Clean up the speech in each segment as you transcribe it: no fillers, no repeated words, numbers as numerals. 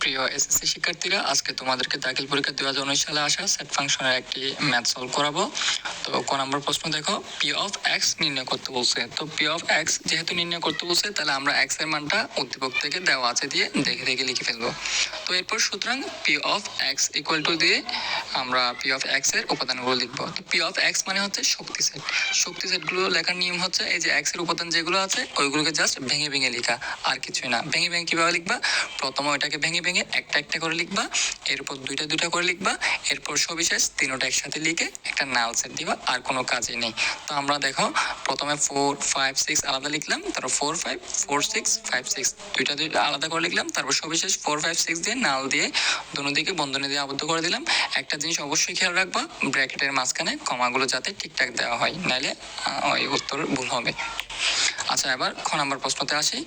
প্রিয় এসএসসি শিক্ষার্থীরা, আজকে তোমাদেরকে দাখিল পরীক্ষা 2019 সালে আসা সেট ফাংশনের একটি ম্যাথ সলভ করাবো। তো ক নম্বর প্রশ্ন দেখো, পি অফ এক্স নির্ণয় করতে বলছে। তো পি অফ এক্স যেহেতু নির্ণয় করতে বলছে, তাহলে আমরা এক্স এর মানটা উদ্দীপক থেকে দেওয়া আছে দিয়ে দেখে দেখে লিখে ফেলবো। তো এরপর সুতরাং P of x equal to দিয়ে আমরা পি অফ এক্স এর উপাদানগুলো লিখবো। তো পি অফ এক্স মানে হচ্ছে শক্তি সেট। শক্তি সেটগুলো লেখার নিয়ম হচ্ছে, এই যে এক্স এর উপাদান যেগুলো আছে ওইগুলোকে জাস্ট ভেঙে ভেঙে লেখা, আর কিছুই না। ভেঙে ভেঙে কিভাবে লিখবা? প্রথমে ওইটাকে ভেঙে ভেঙে একটা একটা করে লিখবা, এরপর দুইটা দুইটা করে লিখবা, এরপর সবিশেষ তিনোটা একসাথে লিখে একটা নাল সেট দিবা, আর কোনো কাজই নেই। তো আমরা দেখো, প্রথমে 4, 5, 6 আলাদা লিখলাম, তারপর 4, 5, 4, 6, 5, 6 দুইটা দুইটা আলাদা করে লিখলাম, তারপর সবিশেষ 4, 5, 6 দিয়ে নাল দিয়ে দুদিকে বন্ধনী দিয়ে আবদ্ধ করে দিলাম। একটা জিনিস অবশ্যই খেয়াল রাখবা, ব্র্যাকেটের মাঝখানে কমাগুলো যাতে ঠিকঠাক দেওয়া হয়, নাহলে ওই উত্তর ভুল হবে। আচ্ছা, এবার খ নম্বর প্রশ্নতে আসি।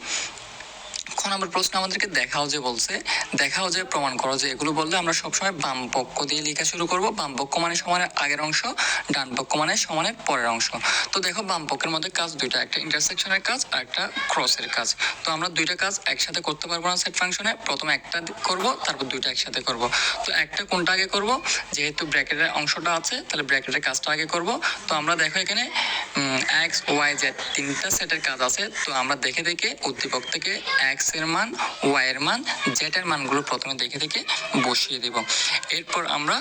খ নম্বর প্রশ্ন আমাদেরকে দেখাও যে বলছে, দেখাও যে প্রমাণ করো যে। এগুলো বললে আমরা সবসময় বাম পক্ষ দিয়ে লেখা শুরু করব। বাম পক্ষ মানে সমানের আগের অংশ, ডান পক্ষ মানে সমানের পরের অংশ। তো দেখো, বাম পক্ষের মধ্যে কাজ দুইটা, একটা ইন্টারসেকশনের কাজ আর একটা ক্রসের কাজ। তো আমরা দুইটা কাজ একসাথে করতে পারবো না সেট ফাংশনে। প্রথমে একটা করব, তারপর দুইটা একসাথে করব। তো একটা কোনটা আগে করব? যেহেতু ব্র্যাকেটের অংশটা আছে, তাহলে ব্র্যাকেটের কাজটা আগে করব। তো আমরা দেখো এখানে এক্স ওয়াই জেড তিনটা সেটের কাজ আছে। তো আমরা দেখে দেখে উদ্দীপক থেকে এক্স এর মান, ওয়াই এর মান, জেড এর মানগুলো প্রথমে দেখে দেখে বসিয়ে দেব। এরপর আমরা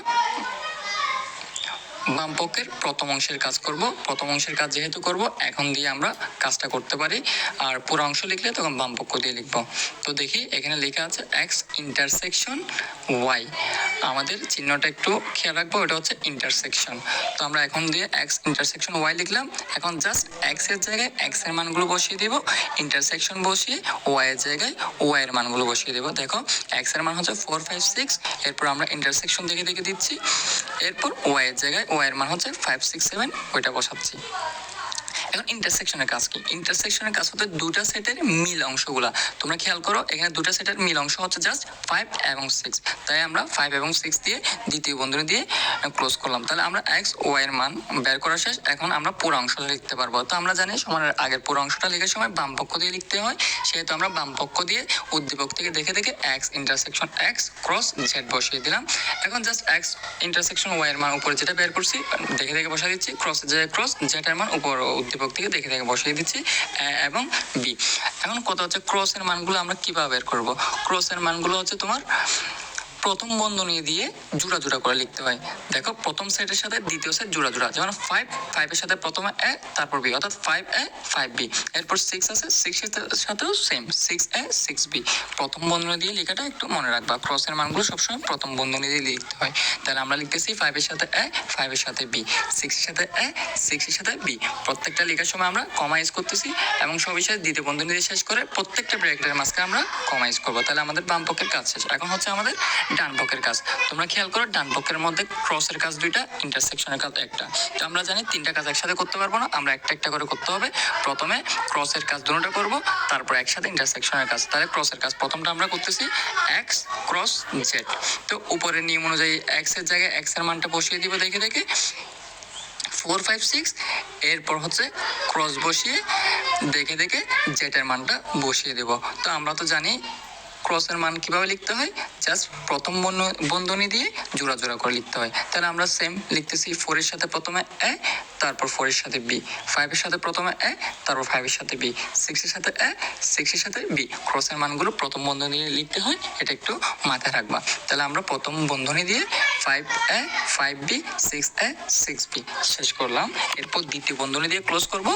বাম পক্ষের প্রথম অংশের কাজ করব। প্রথম অংশের কাজ যেহেতু করব, এখন দিয়ে আমরা কাজটা করতে পারি। আর পুরো অংশ লিখলে তখন বাম পক্ষ দিয়ে লিখবো। তো দেখি, এখানে লেখা আছে এক্স ইন্টারসেকশন ওয়াই। আমাদের চিহ্নটা একটু খেয়াল রাখবো, এটা হচ্ছে ইন্টারসেকশন। তো আমরা এখন দিয়ে এক্স ইন্টারসেকশন ওয়াই লিখলাম। এখন জাস্ট এক্স এর জায়গায় এক্স এর মানগুলো বসিয়ে দিব, ইন্টারসেকশন বসিয়ে ওয়াই এর জায়গায় ওয়াই এর মানগুলো বসিয়ে দেবো। দেখো, এক্স এর মান হচ্ছে 4, 5, 6। এরপর আমরা ইন্টারসেকশন দেখে দেখে দিচ্ছি। এরপর ওয়াই এর জায়গায় ওয়াই এর মান হচ্ছে 5, 6, 7, ওইটা বসাচ্ছি। এখন ইন্টারসেকশনের কাজ কি? ইন্টারসেকশনের কাজ হচ্ছে দুটা সেটের মিল অংশগুলা। তোমরা খেয়াল করো, এখানে দুটা সেটের মিল অংশ হচ্ছে জাস্ট 5 এবং 6। তাই আমরা 5 এবং 6 দিয়ে দ্বিতীয় বন্ধনী দিয়ে ক্লোজ করলাম। তাহলে আমরা এক্স ওয়াই এর মান বের করা শেষ। এখন আমরা পুরো অংশটা লিখতে পারবো। তো আমরা জানি সমানের আগের পুরো অংশটা লেখার সময় বাম পক্ষ দিয়ে লিখতে হয়, সেহেতু আমরা বাম পক্ষ দিয়ে উদ্দীপক থেকে দেখে দেখে x intersection x cross Z বসিয়ে দিলাম। এখন জাস্ট এক্স ইন্টারসেকশন ওয়াই এর মান উপরে যেটা বের করছি দেখে দেখে বসাই দিচ্ছি, ক্রস জেড এর মান উপর উদ্দীপক থেকে দেখে দেখে বসিয়ে দিচ্ছি এবং বি। এখন কথা হচ্ছে ক্রসের মানগুলো আমরা কিভাবে বের করব? ক্রসের মানগুলো হচ্ছে তোমার প্রথম বন্ধনী দিয়ে জোড়া জোড়া করে লিখতে হয়। দেখো, প্রথম সেটের সাথে দ্বিতীয় সেট জোড়া জোড়া, যেমন 5 এর সাথে প্রথমে এ তারপর বি, অর্থাৎ 5A 5B। এরপর 6 আছে, 6 এর সাথেও সেম 6A 6B। প্রথম বন্ধনী দিয়ে লেখাটা একটু মনে রাখবা, ক্রসের মানগুলো সবসময় প্রথম বন্ধনী দিয়ে লিখতে হয়। তাহলে আমরা লিখতেছি 5 এর সাথে এ, 5 এর সাথে বি, 6 এর সাথে এ, 6 এর সাথে বি। প্রত্যেকটা লেখার সময় আমরা কমা ইউজ করতেছি এবং সবিশেষ দ্বিতীয় বন্ধনী দিয়ে শেষ করে প্রত্যেকটা ব্র্যাকেটের মাঝখানে আমরা কমা ইউজ করবো। তাহলে আমাদের বাম পক্ষের কাজ শেষ। এখন হচ্ছে আমাদের ডান পক্ষের কাজ। তোমরা খেয়াল করো, ডান পক্ষের মধ্যে ক্রসের কাজ দুইটা, ইন্টারসেকশনের কাজ একটা। তো আমরা জানি তিনটা কাজ একসাথে করতে পারবো না, আমরা একটা একটা করে করতে হবে। প্রথমে ক্রসের কাজ দুটোটা করব, তারপর একসাথে ইন্টারসেকশনের কাজ। তাহলে ক্রসের কাজ প্রথমটা আমরা করতেছি এক্স ক্রস জেড। তো উপরের নিয়ম অনুযায়ী এক্স এর জায়গায় এক্স এর মানটা বসিয়ে দিব দেখে দেখে 4, 5, 6। এরপর হচ্ছে ক্রস বসিয়ে দেখে দেখে জেড এর মানটা বসিয়ে দেব। তো আমরা তো জানি ক্রসের মান কিভাবে লিখতে হয়, জাস্ট প্রথম বন্ধনী দিয়ে জোড়া জোড়া করে লিখতে হয়। তাহলে আমরা সেম লিখতেছি, 4 এর সাথে প্রথমে এ, তারপর 4 এর সাথে বি, 5 এর সাথে প্রথমে এ, তারপর 5 এর সাথে বি, 6 এর সাথে এ, 6 এর সাথে বি। ক্রসের মানগুলো প্রথম বন্ধনী দিয়ে লিখতে হয়, এটা একটু মাথায় রাখবা। তাহলে আমরা প্রথম বন্ধনী দিয়ে 5A 5B 6A 6B শেষ করলাম। এরপর দ্বিতীয় বন্ধনী দিয়ে ক্লোজ করব।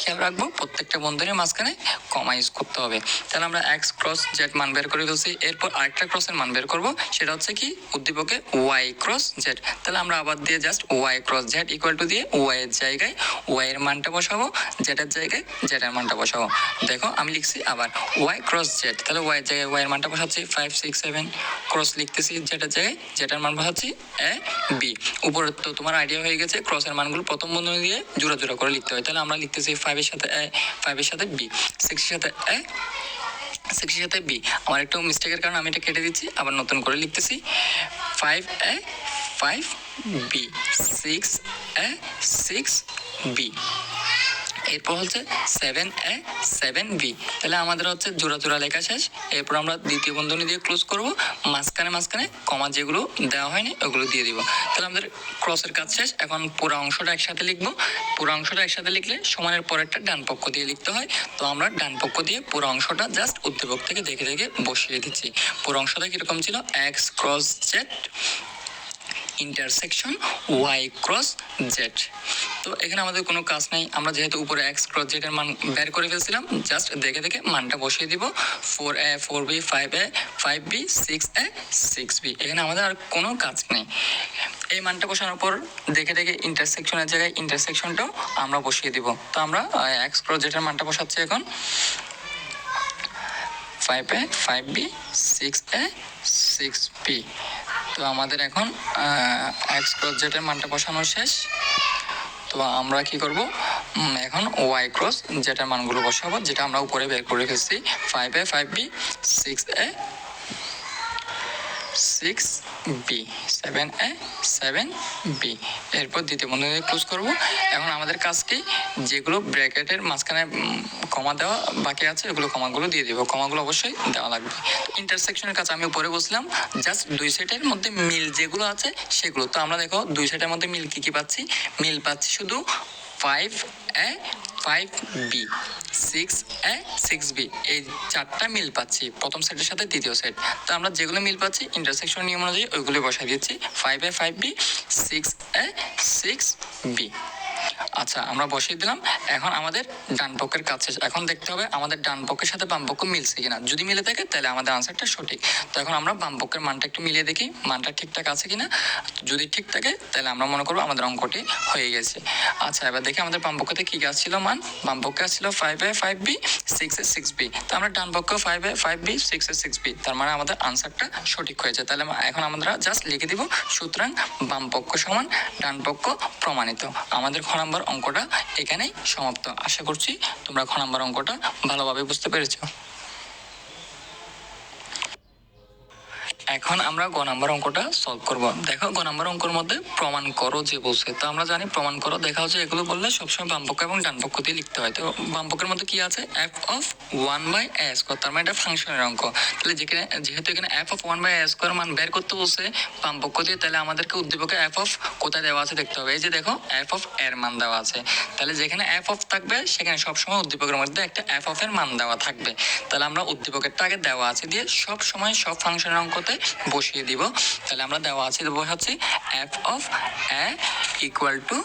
খেয়াল রাখবো প্রত্যেকটা বন্ধনীর মাঝখানে কমা ইউজ করতে হবে। তাহলে আমরা এক্স ক্রস জেড মান বের করে ফেলছি। এরপর আরেকটা ক্রসের মান বের করব, সেটা হচ্ছে কি উদ্দীপকে ওয়াই ক্রস জেড। তাহলে আমরা আবার দিয়ে just Y cross Z equal to দিয়ে ওয়াই এর জায়গায় ওয়াই এর মানটা বসাবো, জেড এর জায়গায় জেড এর মানটা বসাবো। দেখো, আমি লিখছি আবার ওয়াই ক্রস জেড। তাহলে ওয়াই এর জায়গায় ওয়াই এর মানটা বসাচ্ছি 5, 6, 7, ক্রস লিখতেছি জেড এর জায়গায় জেড এর মান বসাচ্ছি এ বি। উপরে তো তোমার আইডিয়া হয়ে গেছে, ক্রসের মানগুলো প্রথম বন্ধনী দিয়ে জোড়া জোড়া করে লিখতে হয়। তাহলে আমরা লিখতেছি 5 এর সাথে এ, 5 এর সাথে বি, 6 এর সাথে এ, 6 এর সাথে বি। আমার একটু মিস্টেকের কারণে আমি এটা কেটে দিচ্ছি, আবার নতুন করে লিখতেছি 5A 5B 6A 6B। এরপর হচ্ছে 7a 7b, তাহলে আমাদের হচ্ছে জোড়া জোড়া লেখা শেষ। এরপর আমরা দ্বিতীয় বন্ধনী দিয়ে ক্লোজ করব, মাঝখানে কমা যেগুলো দেওয়া হয়নি ওগুলো দিয়ে দিব। তাহলে আমাদের ক্রসের কাজ শেষ। এখন পুরো অংশটা একসাথে লিখবো। পুরো অংশটা একসাথে লিখলে সমানের পরেরটা ডান পক্ষ দিয়ে লিখতে হয়। তো আমরা ডান পক্ষ দিয়ে পুরো অংশটা জাস্ট উদ্দীপক থেকে দেখে দেখে বসিয়ে দিচ্ছি। পুরো অংশটা কিরকম ছিল, X cross Z intersection Y cross Z. তো এখানে আমাদের কোনো কাজ নেই, আমরা যেহেতু উপরে এক্স ক্রস জেড এর মান বের করে ফেলছিলাম, জাস্ট দেখে দেখে মানটা বসিয়ে দিব। 4a 4b 5a 5b 6a 6b, এখানে আমাদের আর কোনো কাজ নেই। এই মানটা বসানোর পর দেখে দেখে ইন্টারসেকশনের জায়গায় ইন্টারসেকশনটাও আমরা বসিয়ে দিব। তো আমরা এক্স ক্রস জেড এর মানটা বসাচ্ছি এখন, 5a 5b 6a 6b। তো আমাদের এখন এক্স ক্রস জেড এর মানটা বসানো শেষ। তো আমরা কি করব, এখন ওয়াই ক্রস জেড এর মানগুলো বসাবো, যেটা আমরা উপরে বের করে ফেলছি। 5a 5b 6a 6b 7a 7b। এরপর দ্বিতীয় বন্ধনী দিয়ে ক্লোজ করব। এখন আমাদের কাজ কি, যেগুলো ব্র্যাকেটের মাঝখানে কমা দেওয়া বাকি আছে ওগুলো কমাগুলো দিয়ে দিব, কমাগুলো অবশ্যই দেওয়া লাগবে। ইন্টারসেকশনের কাজ আমি উপরে বসলাম, জাস্ট দুই সেটের মধ্যে মিল যেগুলো আছে সেগুলো। তো আমরা দেখো দুই সেটের মধ্যে মিল কি কি পাচ্ছি, মিল পাচ্ছি শুধু 5a 5b 6a 6b, এই চারটা মিল পাচ্ছি প্রথম সেটের সাথে দ্বিতীয় সেট। তো আমরা যেগুলো মিল পাচ্ছি ইন্টারসেকশন নিয়ম অনুযায়ী ওইগুলো বসাই দিচ্ছি, 5a 5b 6a 6b। আচ্ছা, আমরা বসিয়ে দিলাম। এখন আমাদের ডান পক্ষের কাজ শেষ। এখন দেখতে হবে আমাদের ডান পক্ষের সাথে বাম পক্ষ মিলছে কিনা, যদি মিলে থাকে তাহলে আমাদের আনসারটা সঠিক। তো এখন আমরা বাম পক্ষের মানটা একটু মিলিয়ে দেখি মানটা ঠিকঠাক আছে কিনা। যদি ঠিক থাকে তাহলে আমরা মনে করবো আমাদের অঙ্কটি হয়ে গেছে। আচ্ছা, এবার দেখি আমাদের বাম পক্ষতে কি কাজ ছিল, মান বাম পক্ষে ছিল 5a 5b 6a 6b। তো আমরা ডান পক্ষ 5a 5b 6a 6b, তার মানে আমাদের আনসারটা সঠিক হয়েছে। তাহলে এখন আমরা জাস্ট লিখে দিব, সুতরাং বাম পক্ষ সমান ডান পক্ষ প্রমাণিত। আমাদের খ নাম্বার অঙ্কটা এখানেই সমাপ্ত। আশা করছি তোমরা খ নাম্বার অঙ্কটা ভালোভাবে বুঝতে পেরেছো। এখন আমরা গ নাম্বার অঙ্কটা সলভ করব। দেখো গ নাম্বার অঙ্কের মধ্যে প্রমাণ করো যে বলছে। তো আমরা জানি প্রমাণ করো দেখা হচ্ছে এগুলো বললে সবসময় বাম পক্ষ এবং ডান পক্ষ দিয়ে লিখতে হয়। তো বাম পক্ষের মধ্যে কি আছে, এফ অফ 1/a স্কয়ার, তার মানে এটা ফাংশনের অঙ্ক। তাহলে যেহেতু এখানে এফ অফ 1/a স্কয়ার মান বের করতে বলছে বাম পক্ষ দিয়ে, তাহলে আমাদেরকে উদ্দীপকে এফ অফ কোথায় দেওয়া আছে দেখতে হবে। এই যে দেখো এফ অফ এর মান দেওয়া আছে, তাহলে যেখানে এফ অফ থাকবে সেখানে সবসময় উদ্দীপকের মধ্যে একটা এফ অফ এর মান দেওয়া থাকবে। তাহলে আমরা উদ্দীপকেরটা আগে দেওয়া আছে দিয়ে সব সময় সব ফাংশনের অঙ্কতে বসিয়ে দিব। তাহলে আমরা দেওয়া আছে বসাচ্ছি F of A equal to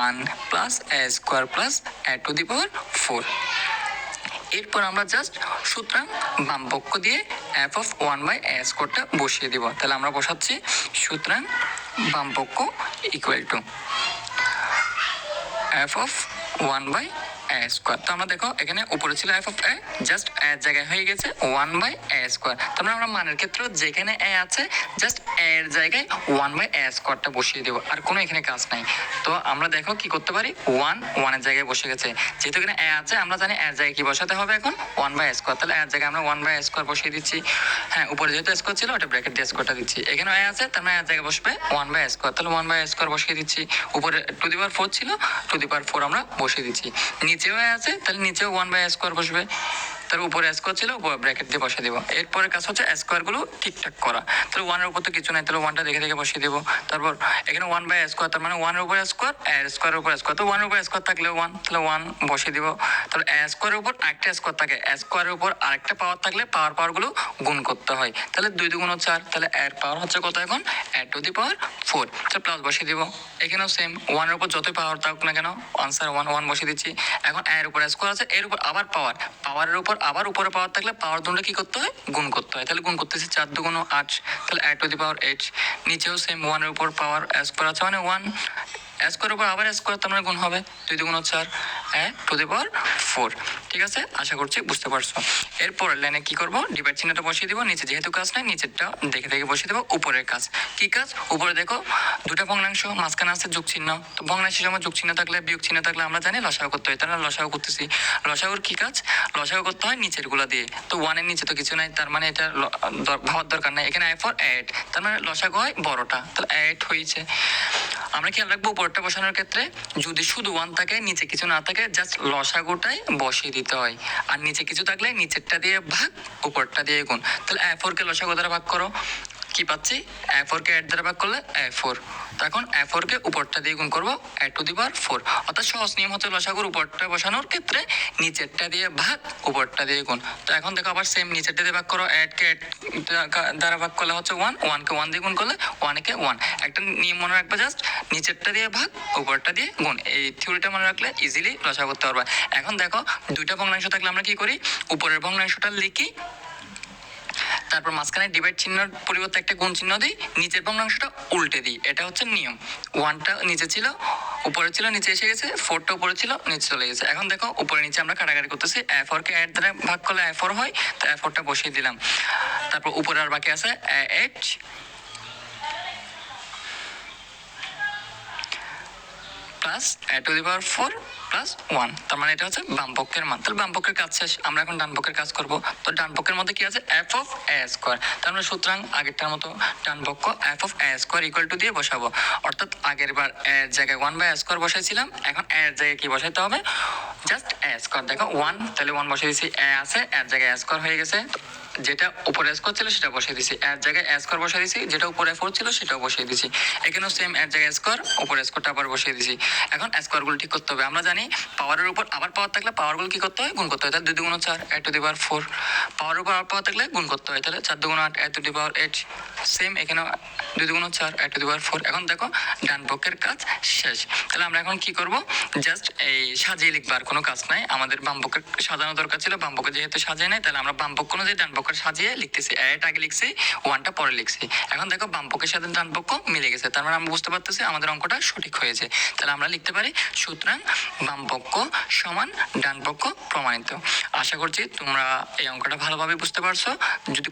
1 plus A square plus A to the power 4। এরপর আমরা জাস্ট সুতরাং বাম পক্ষ দিয়ে এফ অফ 1/a স্কোয়ারটা বসিয়ে দিব। তাহলে আমরা বসাচ্ছি সুতরাং বাম পক্ষ equal to F of 1/a square. তো আমরা দেখো এখানে উপরে ছিল এফ অফ এ, জাস্ট এর জায়গায় হয়ে গেছে 1/a স্কোয়ার। তার মানে আমরা মানের ক্ষেত্রে যেখানে এ আছে জাস্ট এর জায়গায় 1/a স্কোয়ারটা বসিয়ে দেবো, আর কোনো এখানে কাজ নাই। তো আমরা দেখো কি করতে পারি, 1 এর জায়গায় বসে গেছে, যেহেতু এখানে এ আছে আমরা জানি এর জায়গায় কি বসাতে হবে এখন 1/a স্কোয়ার। তাহলে এর জায়গায় আমরা 1/a স্কোয়ার বসিয়ে দিচ্ছি। হ্যাঁ, উপরে যেহেতু স্কোয়ার ছিল ওটা ব্র্যাকেট দিয়ে স্কোয়ারটা দিচ্ছি। এখানে এ আছে তার মানে এর জায়গায় বসবে 1/a স্কোয়ার, তাহলে 1/a স্কোয়ার বসিয়ে দিচ্ছি। উপরে টু দি পাওয়ার 4 ছিল, টু দি পাওয়ার 4 আমরা বসিয়ে দিচ্ছি। নিচেও আছে তাহলে নিচেও 1/a স্কোয়ার বসবে, তার উপরে স্কোয়ার ছিল উপরে ব্র্যাকেট দিয়ে বসিয়ে দেবো। এরপরে কাজ হচ্ছে স্কোয়ার গুলো ঠিকঠাক করা। তাহলে 1 এর উপর তো কিছু নাই, তাহলে 1টা দেখে দেখে বসিয়ে দেবো। তারপর এখানে 1/a স্কোয়ার, তার মানে 1 এর উপরে স্কোয়ার, এর স্কোয়ারের উপর স্কোয়ার, তো 1 এর উপর স্কোয়ার থাকলে 1, তাহলে 1 বসিয়ে দিব। তাহলে এ স্কোয়ারের উপর আরেকটা স্কোয়ার থাকে, স্কোয়ারের উপর আরেকটা পাওয়ার থাকলে পাওয়ার গুলো গুণ করতে হয়। তাহলে 2 2 গুণ 4, তাহলে এর পাওয়ার হচ্ছে কত এখন, এ টু দি পাওয়ার 4। তাহলে প্লাস বসিয়ে দিব। এখানেও সেম 1 এর উপর যতই পাওয়ার থাকুক না কেন আনসার 1 বসিয়ে দিচ্ছি। এখন এর উপর স্কোয়ার আছে, এর উপর আবার পাওয়ারের উপর আবার উপরে পাওয়ার থাকলে পাওয়ার দুটো কি করতে হয়, গুণ করতে হয়। তাহলে গুণ করতেছি 4 2 গুণ 8, তাহলে এ টু দি পাওয়ার 8। নিচেও সেম 1 এর উপর পাওয়ার স্কোয়ার আছে মানে 1 স্কোয়ারের উপর আবার স্কোয়ার, তার মানে গুণ হবে 2 2 গুণ 4 এ টু দি পাওয়ার 4। ঠিক আছে, আশা করছি বুঝতে পারছো। এরপর লাইনে কি করব, ডিভাইড চিহ্নটা বসিয়ে দিব। নিচে যেহেতু কাজ নাই নিচেরটা দেখে দেখে বসিয়ে দেবো। উপরের কাজ কি কাজ, উপরে দেখো দুটা ভগ্নাংশ, মাঝখানে আছে যোগ চিহ্ন। তো ভগ্নাংশের সময় যোগ চিহ্ন থাকলে বিয়োগ চিহ্ন থাকলে আমরা জানি লসাগু করতে হয়, তাহলে লসাগু করতেছি। লসাগুর কি কাজ, লসাগু করতে হয় নিচের গুলা দিয়ে। তো 1 এর নিচে তো কিছু নাই, তার মানে এটা ভাবার দরকার নাই। এখানে আই ফর 8, তার মানে লসাগু হয় বড়টা, তাহলে 8 হয়েছে। আমরা খেয়াল রাখবো উপরটা বসানোর ক্ষেত্রে যদি শুধু 1 থাকে, নিচে কিছু না থাকে, জাস্ট লসাগুটাই বসিয়ে দিতে হয়। আর নিচে কিছু থাকলে নিচেরটা দিয়ে ভাগ, উপরটা দিয়ে গুণ। তাহলে A4 কে লসাগু দ্বারা ভাগ করো, কি পাচ্ছি? A4 কে 8 দ্বারা ভাগ করলে A4। তো এখন A4 কে উপরটা দিয়ে গুণ করবো A to the power 4। অর্থাৎ সহজ নিয়ম হচ্ছে লসাগুর উপরটা বসানোর ক্ষেত্রে নিচেরটা দিয়ে ভাগ, উপরটা দিয়ে গুণ। তো এখন দেখো আবার সেম নিচেরটা দিয়ে ভাগ করো, 8 কে 8 দ্বারা ভাগ করলে হচ্ছে 1, 1 কে 1 দিয়ে গুণ করলে 1 কে 1। একটা নিয়ম মনে রাখবে, জাস্ট নিচেরটা দিয়ে ভাগ, উপরটা দিয়ে গুণ। এই থিওরিটা মনে রাখলে ইজিলি লসাগু করতে পারবা। এখন দেখো দুইটা ভগ্নাংশ থাকলে আমরা কি করি? উপরের ভগ্নাংশটা লিখি, তারপর মাঝখানে ডিভাইড চিহ্নের পরিবর্তে একটা গুণ চিহ্ন দিই, নিচের ভগ্নাংশটা উল্টে দিই। এটা হচ্ছে নিয়ম। 1টা নিচে ছিল, উপরে ছিল, নিচে এসে গেছে। 4টা উপরে ছিল, নিচে চলে গেছে। এখন দেখো উপরে নিচে আমরা কাটাকাটি করতেছি। A4 কে 8 দ্বারা ভাগ করলে A4 হয়, তো A4টা বসিয়ে দিলাম। তারপর উপরে আর বাকি আছে A8 plus A to the power 4 plus 1। তার মানে এটা হচ্ছে বাম পক্ষের মান। তাহলে বাম পক্ষের কাজ শেষ, আমরা এখন ডান পক্ষের কাজ করব। তো ডান পক্ষের মধ্যে কি আছে? f of a square. তার মানে সুতরাং আগেরটার মতো ডান পক্ষ f of a square equal to দিয়ে বসাবো। অর্থাৎ আগের বার a এর জায়গায় 1/a স্কয়ার বসাইছিলাম, এখন a এর জায়গায় কি বসাইতে হবে? Just a square. দেখো 1, তাহলে 1 বসিয়ে দিয়েছি, a আছে, a এর জায়গায় a স্কয়ার হয়ে গেছে। যেটা উপরে স্কয়ার ছিল সেটা বসিয়ে দিয়েছি, এর জায়গায় a স্কয়ার বসিয়ে দিয়েছি, যেটা উপরে 4 ছিল সেটাও বসিয়ে দিয়েছি। এখানেও সেম, এর জায়গায় স্কয়ার, উপরে স্কয়ারটা আবার বসিয়ে দিয়েছি। এখন স্কয়ারগুলো ঠিক করতে হবে। আমরা জানি পাওয়ারের উপর আবার পাওয়ার থাকলে পাওয়ারগুলো কি করতে হয়? গুণ করতে হয়। তাহলে 2 × 4 A to the power 4। পাওয়ারের উপর আবার পাওয়ার থাকলে গুণ করতে হয়। তাহলে 4 × 8 A to the power 8। Same এখানে 2 × 4 A to the power 4। এখন দেখো ডান পক্ষের কাজ শেষ। তাহলে আমরা এখন কি করব? জাস্ট এই সাজিয়ে লিখবার কোনো কাজ নাই। আমাদের বাম পক্ষের সাজানো দরকার ছিল, বাম পক্ষে যেহেতু সাজিয়ে নাই, তাহলে আমরা বাম পক্ষ অনুযায়ী ডান পক্ষের সাজিয়ে লিখতেছি। 8 আগে লিখছি, 1টা পরে লিখছি। এখন দেখো বাম পক্ষের সাথে ডান পক্ষ মিলে গেছে, তার মানে আমরা বুঝতে পারতেছি আমাদের অঙ্কটা সঠিক হয়েছে। তাহলে আমরা লিখতে পারি সুতরাং বাম পক্ষ সমান ডান পক্ষ প্রমাণিত। আশা করছি তোমরা এই অঙ্কটা ভালোভাবে বুঝতে পারছো। যদি